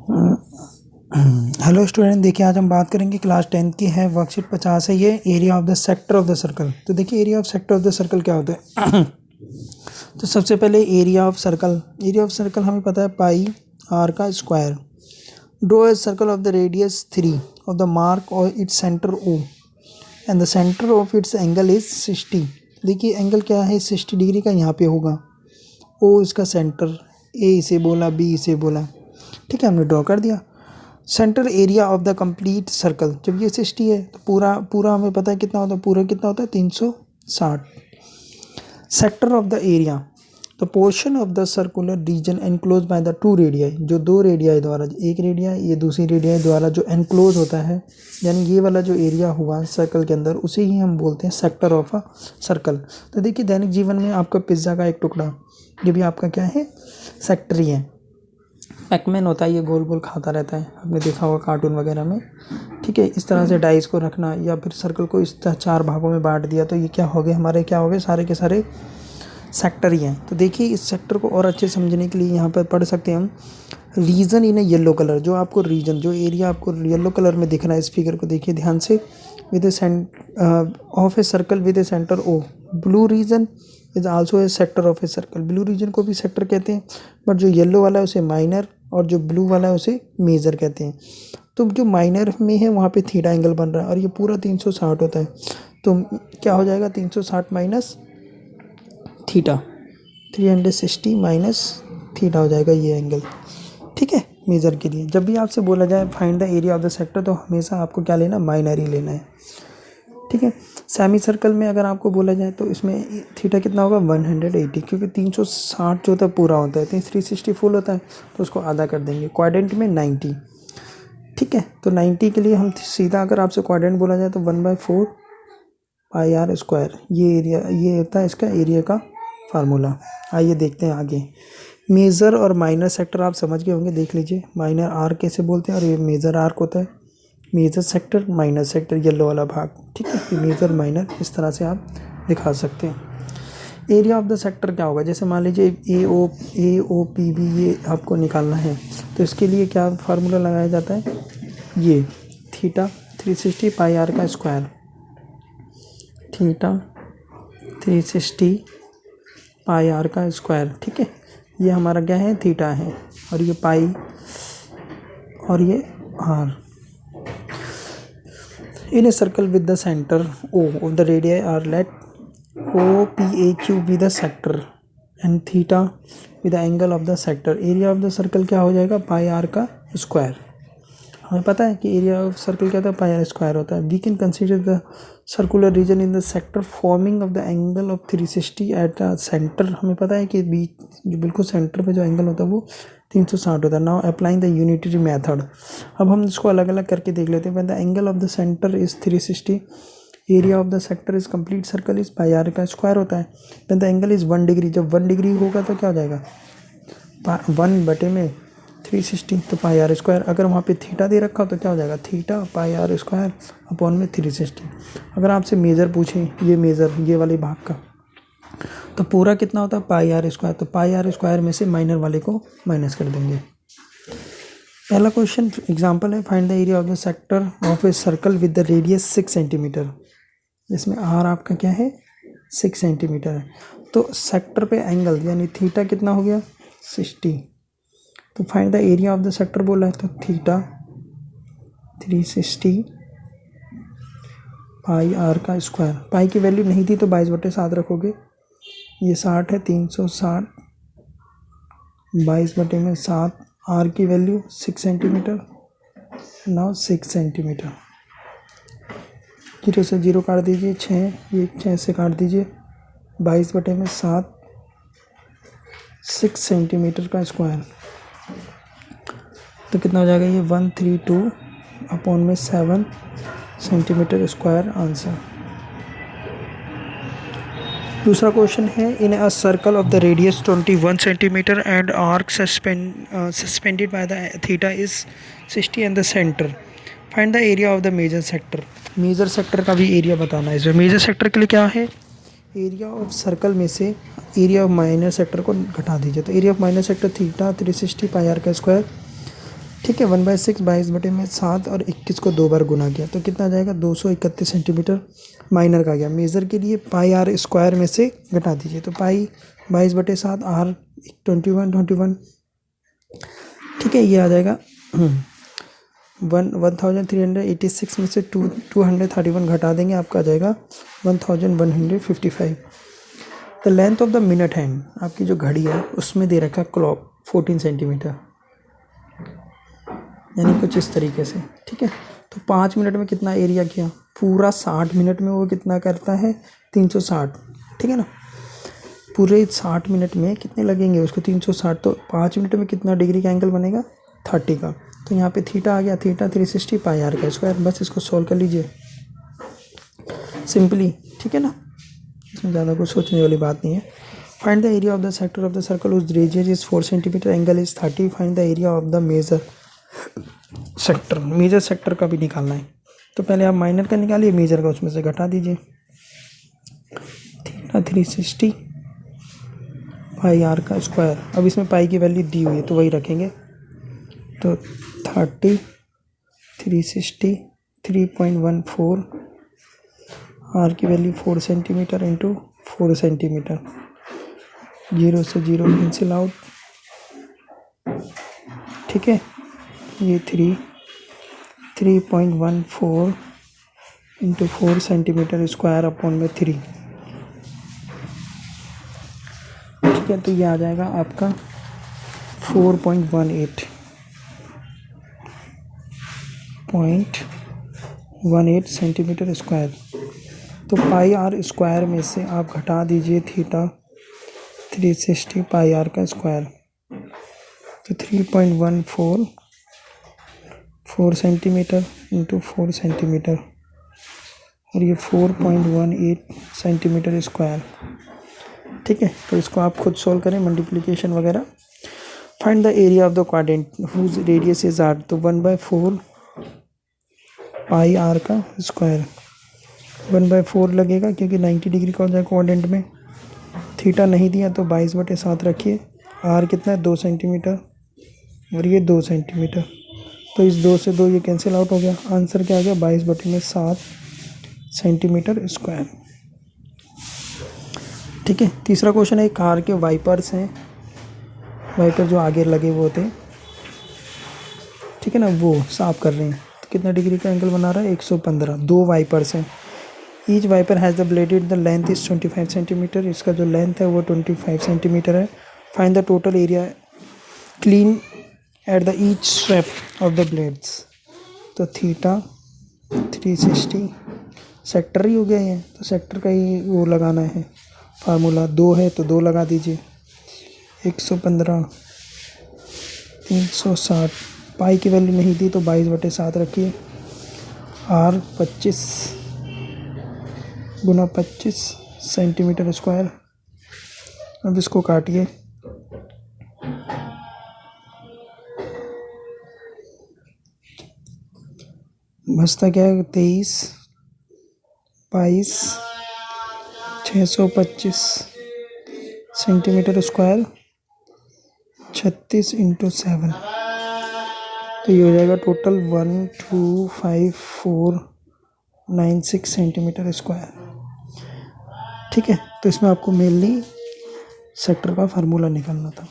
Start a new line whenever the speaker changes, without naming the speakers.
Hello student, देखिए आज हम बात करेंगे क्लास 10th की है। वर्कशीट 50 है ये, area of the sector of the circle. तो देखिए area of sector of the circle क्या होता है। तो सबसे पहले एरिया ऑफ सर्कल हमें पता है पाई आर का square. Draw a circle of the radius 3 of the mark और its centre O and the centre of its angle is 60। देखिए एंगल क्या है, 60 डिग्री का यहाँ पे होगा। ओ इसका सेंटर, ए इसे बोला, बी इसे बोला। ठीक है, हमने ड्रॉ कर दिया। Centre area of the complete circle, जब ये 60 है तो पूरा पूरा हमें पता है कितना होता है, पूरा कितना होता है 360। Sector of the area, the portion of the circular reason enclose by the two radii, जो दो रेडियाई द्वारा, एक रेडिया ये दूसरी रेडियाई द्वारा जो एनक्लोज होता है, यानी ये वाला जो एरिया हुआ सर्कल के अंदर, उसे ही हम बोलते हैं सेक्टर ऑफ अ सर्कल। तो देखिए दैनिक जीवन में आपका पिज्ज़ा का एक टुकड़ा, ये भी आपका क्या है, सेक्टर ही है। पैकमैन होता है, ये गोल गोल खाता रहता है, आपने देखा होगा कार्टून वगैरह में। ठीक है, इस तरह से डाइस को रखना या फिर सर्कल को इस तरह 4 भागों में बांट दिया, तो ये क्या हो गए, हमारे क्या हो गए, सारे के सारे सेक्टर ही हैं। तो देखिए इस सेक्टर को और अच्छे समझने के लिए यहाँ पर पढ़ सकते हैं हम रीजन इन ए येलो कलर। जो आपको रीजन, जो एरिया आपको येलो कलर में दिख रहा है, इस फिगर को देखिए ध्यान से, with of a circle with a centre O. Blue region is also a sector of a circle. Blue region को भी सेक्टर कहते हैं, बट जो येलो वाला है उसे माइनर और जो ब्लू वाला है उसे मेजर कहते हैं। तो जो माइनर में है वहाँ पे थीटा एंगल बन रहा है और ये पूरा 360 होता है। तो क्या हो जाएगा, 360 माइनस थीटा, 360 माइनस थीटा हो जाएगा ये एंगल। ठीक है, मेजर के लिए जब भी आपसे बोला जाए find the area of the sector, तो हमेशा आपको क्या लेना, माइनर ही लेना है। ठीक है, सेमी सर्कल में अगर आपको बोला जाए तो इसमें थीटा कितना होगा, 180, क्योंकि 360 जो होता है पूरा होता है, तो 360 फुल होता है, तो उसको आधा कर देंगे। क्वाड्रेंट में 90। ठीक है, तो 90 के लिए हम सीधा, अगर आपसे क्वाड्रेंट बोला जाए तो 1/4 पाई आर स्क्वायर, ये एरिया, ये होता है इसका एरिया का फार्मूला। आइए देखते हैं आगे। मेजर और माइनर सेक्टर आप समझ गए होंगे, देख लीजिए। माइनर आर्क कैसे बोलते हैं और ये मेजर आर्क होता है। Major sector, minor sector, yellow वाला भाग। ठीक है, ये मेजर माइनर इस तरह से आप दिखा सकते हैं। एरिया ऑफ द सेक्टर क्या होगा, जैसे मान लीजिए ए ओ पी बी ये आपको निकालना है, तो इसके लिए क्या फार्मूला लगाया जाता है, ये थीटा 360 पाई आर का स्क्वायर, थीटा 360 पाई आर का स्क्वायर। ठीक है, ये हमारा क्या है, थीटा है, और ये पाई और ये are. In a circle with the center O of the radii are let OPAQ be the sector and theta with the angle of the sector. Area of the circle क्या हो जाएगा, पाई आर का square. हमें पता है कि area of circle क्या होता है, पाई आर स्क्वायर होता है। We can consider the circular region in the sector forming of the angle of 360 at the centre. हमें पता है कि बीच जो बिल्कुल सेंटर पे जो एंगल होता है वो 360 होता है। Now applying the unitary method, अब हम इसको अलग अलग करके देख लेते हैं। When the angle of the centre is 360, area of the sector is complete circle is pi are का स्क्वायर होता है। When the angle is 1 degree, जब 1 डिग्री होगा तो क्या हो जाएगा, 1/360, तो पाई आर स्क्वायर। अगर वहाँ पे थीटा दे रखा हो तो क्या हो जाएगा, theta pi R square upon में 360। अगर आपसे मेजर पूछें, ये मेजर ये वाले भाग का, तो पूरा कितना होता है, पाई आर स्क्वायर। तो पाई आर स्क्वायर में से माइनर वाले को माइनस कर देंगे। पहला क्वेश्चन एग्जांपल है, find the area of the sector of a circle with the radius 6 centimetre. इसमें आर आपका क्या है, 6 सेंटीमीटर है। तो सेक्टर पे एंगल यानी थीटा कितना हो गया, 60। तो find the area of the sector बोला है, तो थीटा 360 पाई आर का स्क्वायर। पाई की वैल्यू नहीं थी तो 22/7 रखोगे, ये 60 है, 360 22/7। आर की वैल्यू 6 सेंटीमीटर, नाउ 6 सेंटीमीटर। 0 से 0 काट दीजिए, 6, ये 6 से काट दीजिए, 22/7 6 सेंटीमीटर का स्क्वायर। तो कितना हो जाएगा, ये 132 अपॉन में 7 सेंटीमीटर स्क्वायर आंसर। दूसरा क्वेश्चन है, in a circle of the radius 21 centimetre and arc suspended by the theta is 60 and the centre, find the area of the major sector. Major sector का भी area बताना है इसमें। Major sector के लिए क्या है, एरिया ऑफ सर्कल में से एरिया ऑफ माइनर सेक्टर को घटा दीजिए। तो area of minor sector theta 360 pi are का स्क्वायर ठीक है। 1/6 22/7 और 21 को 2 बार गुना किया तो कितना आ जाएगा 231 सेंटीमीटर। माइनर का गया। मेजर के लिए पाई आर स्क्वायर में से घटा दीजिए तो पाई 22/7 आर 21 ठीक है। ये आ जाएगा 1386 में से 231 घटा देंगे आपका आ जाएगा 1155। The length of the minute hand आपकी जो घड़ी है उसमें दे रखा क्लॉक 14 सेंटीमीटर, यानी कुछ इस तरीके से। ठीक है। तो 5 मिनट में कितना एरिया किया, पूरा 60 मिनट में वो कितना करता है 360। ठीक है ना। पूरे 60 मिनट में कितने लगेंगे उसको 360, तो 5 मिनट में कितना डिग्री का एंगल बनेगा 30 का। तो यहाँ पे थीटा आ गया, थीटा 360 पाई आर का स्क्वायर। बस इसको सॉल्व कर लीजिए सिंपली। ठीक है ना, इसमें ज़्यादा कुछ सोचने वाली बात नहीं है। Find the area of the sector of the circle whose radius is 4 centimetre, angle is 30। Find the area of the major sector, major sector का भी निकालना है। तो पहले आप माइनर का निकालिए, मेजर का उसमें से घटा दीजिए। थीटा 360 पाई आर का स्क्वायर। अब इसमें पाई की वैल्यू दी हुई है तो वही रखेंगे। तो 30 360 3.14 आर की वैल्यू 4 सेंटीमीटर इंटू 4 सेंटीमीटर। 0 से 0 कैंसिल आउट। ठीक है। ये 3.14 इंटू 4 सेंटीमीटर स्क्वायर अपॉन में 3। ठीक है। तो ये आ जाएगा आपका 4.18 सेंटीमीटर स्क्वायर। तो पाई आर स्क्वायर में से आप घटा दीजिए थीटा 360 पाई आर का स्क्वायर। तो 3.14 4 सेंटीमीटर इंटू 4 सेंटीमीटर और ये 4.18 सेंटीमीटर स्क्वायर। ठीक है। तो इसको आप खुद सॉल्व करें मल्टीप्लिकेशन वगैरह। Find the area of the quadrant whose radius is R. तो 1/4 पाई आर का स्क्वायर। 1/4 लगेगा क्योंकि 90 डिग्री का हो जाएगा क्वाड्रेंट में। थीटा नहीं दिया तो 22/7 रखिए। आर कितना है 2 सेंटीमीटर और ये 2 सेंटीमीटर। तो इस 2 से 2 ये कैंसिल आउट हो गया। आंसर क्या आ गया 22/7 सेंटीमीटर स्क्वायर। ठीक है। तीसरा क्वेश्चन है, कार के वाइपर्स हैं, वाइपर जो आगे लगे वो होते हैं, ठीक है ना, वो साफ कर रहे हैं। तो कितना डिग्री का एंगल बना रहा है 115। 2 वाइपर्स हैं। Each wiper has the bladed the length is 25 centimetre. इसका जो लेंथ है वो 25 सेंटीमीटर है। Find the total area clean at the each strap of the blades. तो थीटा 360 सेक्टर ही हो गया ये, तो सेक्टर का ही वो लगाना है फार्मूला। 2 है तो 2 लगा दीजिए। 115 360 पाई की वैल्यू नहीं दी तो 22/7 रखिए। आर 25 गुना 25 सेंटीमीटर स्क्वायर। अब इसको काटिए। बचता क्या है 23 22 625 सेंटीमीटर स्क्वायर 36 इंटू 7। तो ये हो जाएगा टोटल 1259496 सेंटीमीटर स्क्वायर। ठीक है। तो इसमें आपको मेनली सेक्टर का फार्मूला निकालना था।